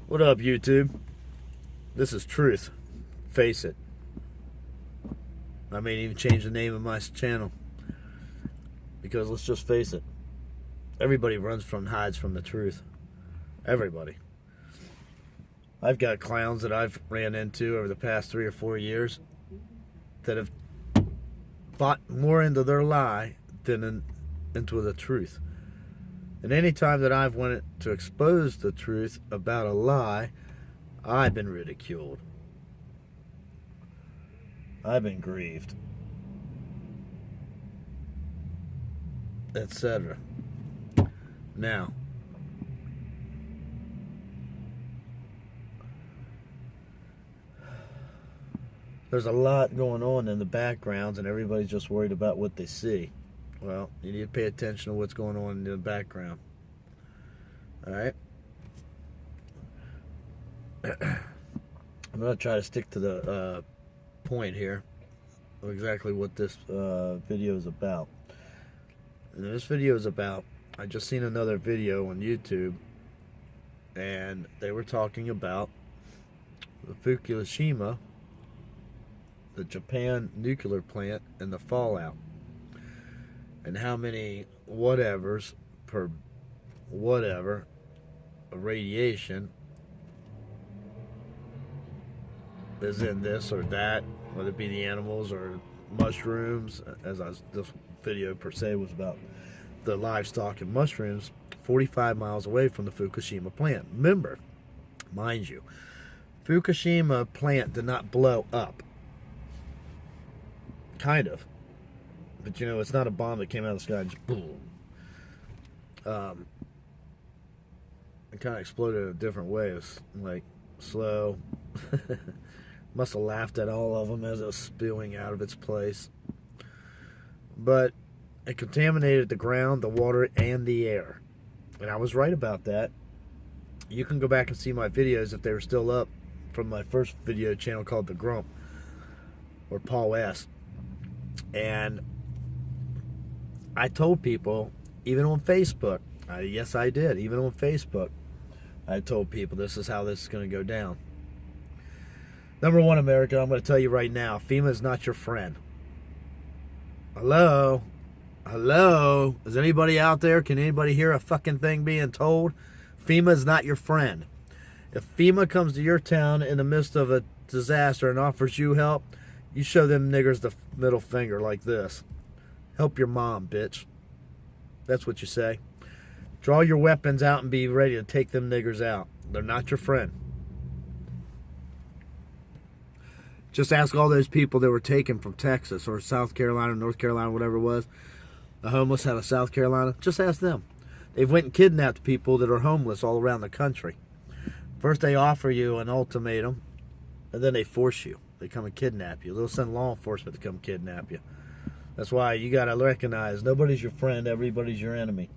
What up, YouTube? This is Truth. Face it. I may even change the name of my channel. Because let's just face it. Everybody hides from the truth. Everybody. I've got clowns that I've ran into over the past 3 or 4 years that have bought more into their lie than into the truth. And any time that I've wanted to expose the truth about a lie, I've been ridiculed. I've been grieved. Etc. Now, there's a lot going on in the backgrounds and everybody's just worried about what they see. Well, you need to pay attention to what's going on in the background. Alright? I'm going to try to stick to the point here of exactly what this video is about. And this video is about, I just seen another video on YouTube, and they were talking about the Fukushima, the Japan nuclear plant, and the fallout. And how many whatevers per whatever radiation is in this or that, whether it be the animals or mushrooms, this video per se was about the livestock and mushrooms 45 miles away from the Fukushima plant. Remember, mind you, Fukushima plant did not blow up. Kind of. But, you know, it's not a bomb that came out of the sky and just boom. It kind of exploded in a different way. It was, like, slow. Must have laughed at all of them as it was spewing out of its place. But it contaminated the ground, the water, and the air. And I was right about that. You can go back and see my videos if they were still up from my first video channel called The Grump. Or Paul S. And I told people, even on Facebook, yes I did, even on Facebook, I told people this is how this is going to go down. Number one, America, I'm going to tell you right now, FEMA is not your friend. Hello? Hello? Is anybody out there? Can anybody hear a fucking thing being told? FEMA is not your friend. If FEMA comes to your town in the midst of a disaster and offers you help, you show them niggers the middle finger like this. Help your mom, bitch. That's what you say. Draw your weapons out and be ready to take them niggers out. They're not your friend. Just ask all those people that were taken from Texas or South Carolina, North Carolina, whatever it was. The homeless out of South Carolina. Just ask them. They've went and kidnapped people that are homeless all around the country. First they offer you an ultimatum, and then they force you. They come and kidnap you. They'll send law enforcement to come kidnap you. That's why you got to recognize nobody's your friend, everybody's your enemy.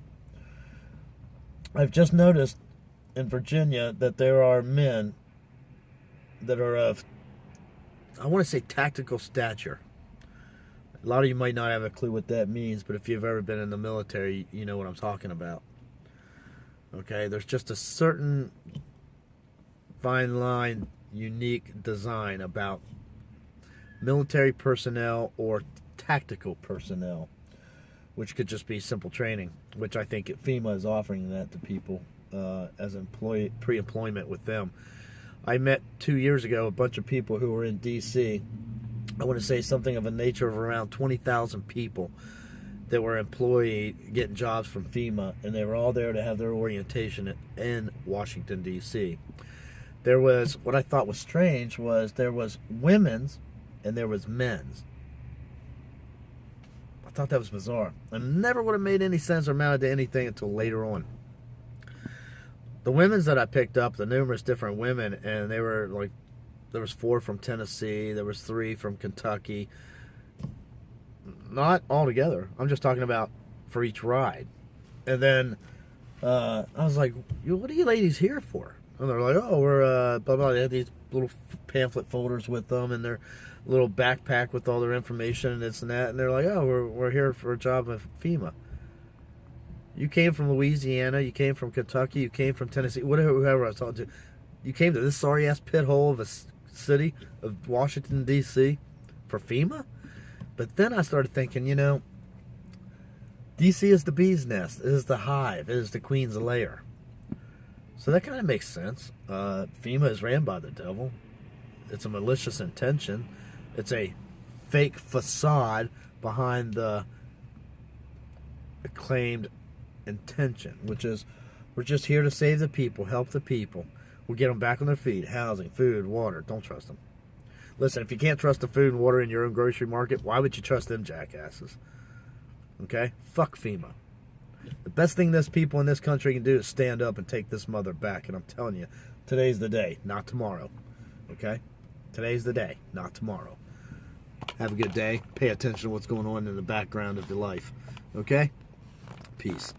I've just noticed in Virginia that there are men that are of, I want to say, tactical stature. A lot of you might not have a clue what that means, but if you've ever been in the military, you know what I'm talking about. Okay, there's just a certain fine line, unique design about military personnel or tactical personnel, which could just be simple training, which I think FEMA is offering that to people as pre-employment with them. I met 2 years ago a bunch of people who were in D.C. I want to say something of a nature of around 20,000 people that were employed getting jobs from FEMA, and they were all there to have their orientation in Washington, D.C. There was, what I thought was strange was there was women's and there was men's. I thought that was bizarre. It never would have made any sense or amounted to anything until later on. The women's that I picked up, the numerous different women, and they were like, there was 4 from Tennessee, there was 3 from Kentucky. Not all together. I'm just talking about for each ride. And then I was like, what are you ladies here for? And they're like, oh, we're blah, blah. They had these little pamphlet folders with them and their little backpack with all their information and this and that. And they're like, oh, we're here for a job with FEMA. You came from Louisiana, you came from Kentucky, you came from Tennessee, whoever I was talking to. You came to this sorry ass pit hole of a city of Washington D.C. for FEMA. But then I started thinking, D.C. is the bee's nest. It is the hive. It is the queen's lair. So that kind of makes sense. FEMA is ran by the devil. It's a malicious intention. It's a fake facade behind the acclaimed intention, which is we're just here to save the people, help the people. We'll get them back on their feet. Housing, food, water. Don't trust them. Listen, if you can't trust the food and water in your own grocery market, why would you trust them jackasses? Okay? Fuck FEMA. The best thing this people in this country can do is stand up and take this mother back. And I'm telling you, today's the day, not tomorrow. Okay? Today's the day, not tomorrow. Have a good day. Pay attention to what's going on in the background of your life. Okay? Peace.